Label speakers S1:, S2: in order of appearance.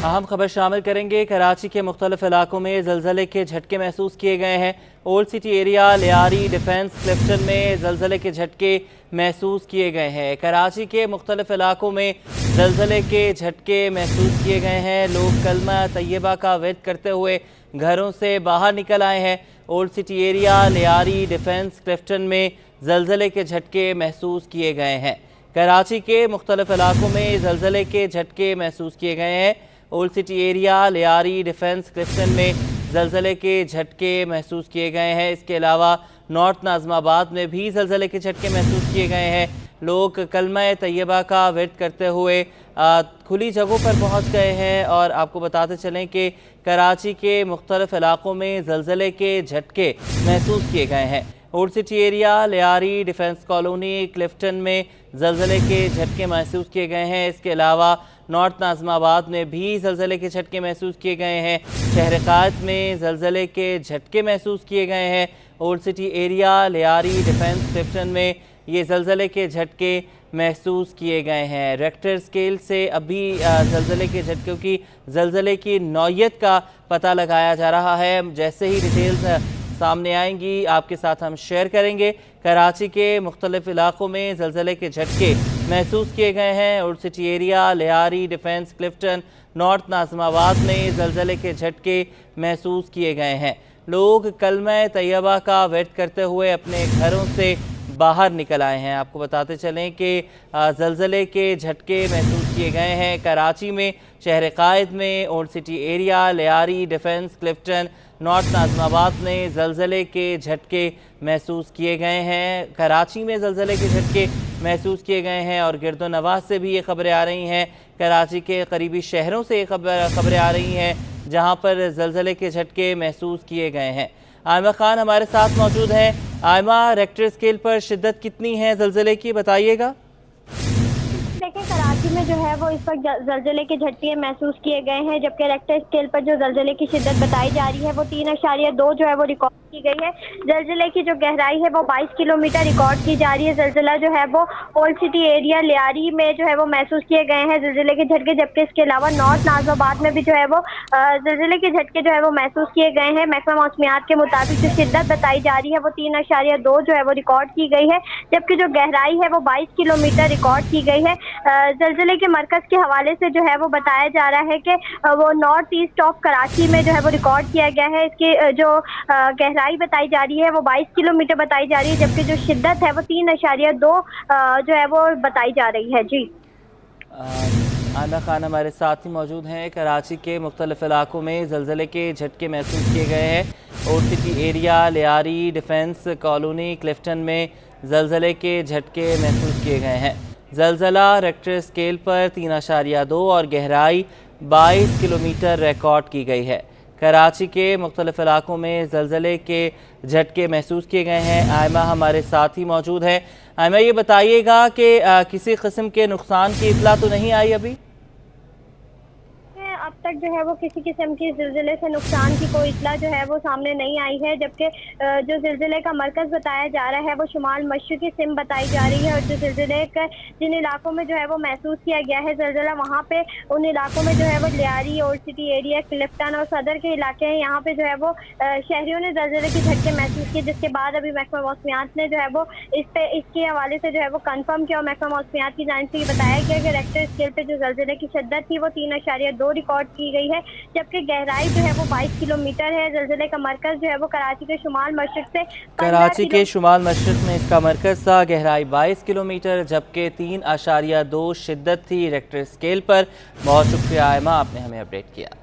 S1: अहम खबर शामिल करेंगे। कराची के मुख्तलिफ इलाकों में ज़लज़ले के झटके महसूस किए गए हैं। Old city area, Lyari, defence, Clifton में ज़लज़ले के झटके महसूस किए गए हैं। कराची के मुख्तलिफ इलाकों में ज़लज़ले के झटके महसूस किए गए हैं। लोग कलमा तैयबा का विर्द करते हुए घरों से बाहर निकल आए हैं। Old city area, Lyari, defence, Clifton में ज़लज़ले के झटके महसूस किए गए हैं। कराची के मुख्तलिफ इलाकों में ज़लज़ले के झटके महसूस किए गए हैं। Old city area, Lyari, defence, Clifton में ज़लज़ले के झटके महसूस किए गए हैं। इसके अलावा नॉर्थ नाज़िमाबाद में भी ज़लज़ले के झटके महसूस किए गए हैं। लोग कलमा तैयबा का विर्द करते हुए खुली जगहों पर पहुंच गए हैं। और आपको बताते चलें कि कराची के मुख्तलिफ इलाकों में ज़लज़ले के झटके महसूस किए गए हैं। Old city area, Lyari, defence colony, Clifton में ज़लज़ले के झटके महसूस किए गए हैं। इसके अलावा नॉर्थ नाज़िमाबाद में भी ज़लज़ले के झटके महसूस किए गए हैं। शहर कायद में ज़लज़ले के झटके महसूस किए गए हैं। Old city area, Lyari, defence, Clifton में ये ज़लज़ले के झटके महसूस किए गए हैं। रेक्टर स्केल से अभी ज़लज़ले के झटकों की ज़लज़ले की नौयत का पता लगाया जा रहा है। जैसे ही डिटेल्स सामने आएंगी आपके साथ हम शेयर करेंगे। कराची के मुख्तलिफ इलाकों में ज़लज़ले के झटके महसूस किए गए हैं। Old city area, Lyari, defence, Clifton, north Nazimabad में ज़लज़ले के झटके महसूस किए गए हैं। लोग कलमा तैयबा का विर्द करते हुए अपने घरों से बाहर निकल आए हैं। आपको बताते चलें कि ज़लज़ले के झटके महसूस किए गए हैं कराची में, शहर कायद में, old city area, Lyari, defence, Clifton, north Nazimabad में ज़लज़ले के झटके महसूस किए गए हैं। कराची में ज़लज़ले के झटके महसूस किए गए हैं और गिरदो नवाज़ से भी ये खबरें आ रही हैं। कराची के करीबी शहरों से ये खबरें आ रही हैं जहां पर ज़लज़ले के झटके महसूस किए गए हैं। आयमा खान हमारे साथ मौजूद हैं। आयमा, रेक्टर स्केल पर शिद्दत कितनी है ज़लज़ले की, बताइएगा।
S2: देखिए, कराची में जो है वो इस वक्त ज़लज़ले के झटके महसूस किए गए हैं, जबकि रेक्टर स्केल पर जो ज़लज़ले की शिद्दत बताई जा रही है वो 3.2 जो है वो रिकॉर्ड की गई है। ज़लज़ले की जो गहराई है वो 22 किलोमीटर रिकॉर्ड की जा रही है। ज़लज़ला जो है वो ओल्ड सिटी एरिया, लियारी में जो है वो महसूस किए गए हैं ज़लज़ले के झटके, जबकि इसके अलावा नॉर्थ नाज़िमाबाद में भी जो है वो ज़लज़ले के झटके जो है वो महसूस किए गए हैं। महकमा मौसमियात के मुताबिक जो शिद्दत बताई जा रही है वो 3.2 जो है वो रिकॉर्ड की गई है, जबकि जो गहराई है वो 22 किलोमीटर रिकॉर्ड की गई है। ज़लज़ले के मरकज़ के हवाले से जो है वो बताया जा रहा है कि वो नॉर्थ ईस्ट ऑफ कराची में जो है वो रिकॉर्ड किया गया है। इसकी जो गहराई बताई जा रही है वो 22 किलोमीटर बताई जा रही है, जबकि जो शिद्दत है वो 3.2 जो है वो बताई जा रही है। जी,
S1: आयमा खान हमारे साथ ही मौजूद हैं। कराची के मुख्तलिफ इलाकों में ज़लज़ले के झटके महसूस किए गए हैं। Old city area, Lyari, defence colony, Clifton में ज़लज़ले के झटके महसूस किए गए हैं। ज़लज़ला रेक्टर स्केल पर 3.2 और गहराई 22 किलोमीटर रिकॉर्ड की गई है। कराची के मुख्तलिफ इलाकों में ज़लज़ले के झटके महसूस किए गए हैं। आयमा हमारे साथ ही मौजूद है। आयमा, ये बताइएगा कि किसी किस्म के नुकसान की इत्तला तो नहीं आई अभी?
S2: अब तक जो है वो किसी किस्म की ज़लज़ले से नुकसान की कोई इत्तला जो है वो सामने नहीं आई है, जबकि जो ज़लज़ले का मरकज़ बताया जा रहा है वो शुमाल मशरक़ी सिम बताई जा रही है। और जो ज़लज़ले का जिन इलाकों में जो है वो महसूस किया गया है ज़लज़ला, वहाँ पे उन इलाकों में जो है वो Lyari, old city area, Clifton और सदर के इलाके हैं। यहाँ पे जो है वो शहरियों ने ज़लज़ले के झटके महसूस किए, जिसके बाद अभी महकमा मौसमियात ने जो है वो इसके हवाले से जो है वो कन्फर्म किया। और महकमा मौसमियात की जानिब से ये बताया गया कि रेक्टर स्केल पर जो ज़लज़ले की शिद्दत थी वो 3.2 रिकॉर्ड की गई है, जबकि गहराई जो है वो 22 किलोमीटर है। ज़लज़ले का मरकज़ जो है वो कराची के शुमाल मशरिक से
S1: कराची के शुमाल मशरिक में इसका मरकज़ था। गहराई 22 किलोमीटर, जबकि 3.2 शिद्दत थी रेक्टर स्केल पर। बहुत शुक्रिया आयमा, आपने हमें अपडेट किया।